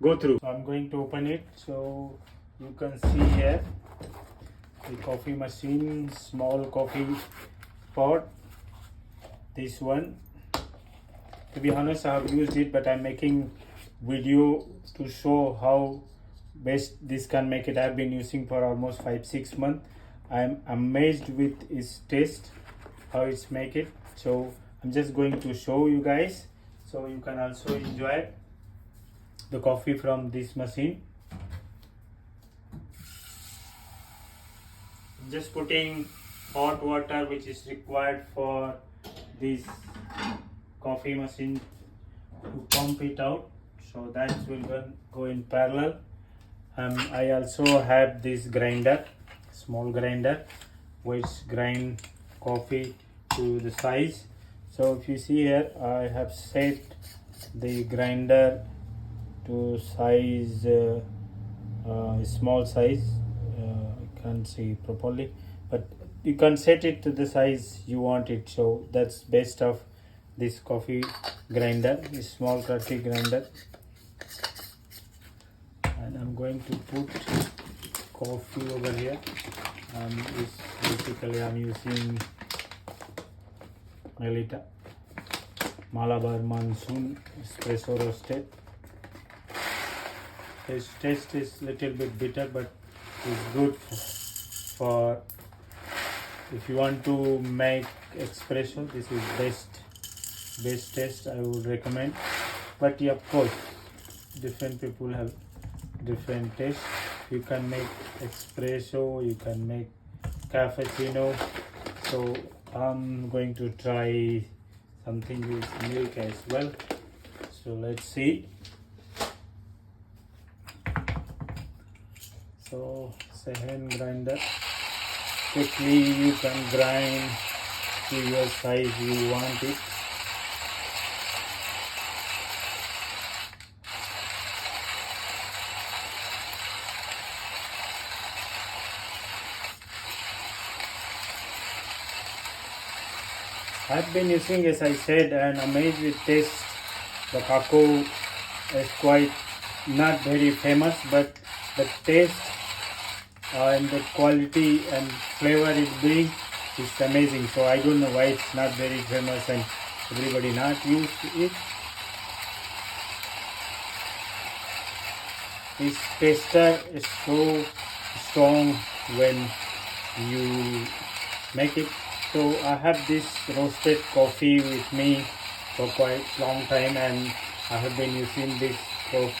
go through. So I'm going to open it. So you can see here the coffee machine, small coffee pot. This one, to be honest, I have used it, but I'm making video to show how best this can make it. I've been using for almost 5-6 months. I'm amazed with its taste, how it's make it. So I'm just going to show you guys so you can also enjoy the coffee from this machine. I'm just putting hot water which is required for this coffee machine to pump it out, so that will go in parallel. I also have this grinder, small grinder, which grind coffee to the size. So if you see here, I have set the grinder to size small size. I can't see properly, but you can set it to the size you want it. So that's best of this coffee grinder, this small coffee grinder. And I'm going to put coffee over here. Basically I'm using Melita Malabar Monsoon espresso roasted. Its taste is little bit bitter, but it's good for if you want to make espresso. This is best taste I would recommend. But yeah, of course, different people have different taste. You can make espresso, you can make cappuccino. So I'm going to try something with milk as well. So let's see. So it's a hand grinder. Quickly you can grind to your size you want it. I've been using, as I said, and amazed with taste. The WACACO is quite not very famous, but the taste and the quality and flavor it brings is amazing. So I don't know why it's not very famous and everybody not used it. This taster is so strong when you make it. So I have this roasted coffee with me for quite long time, and I have been using this coffee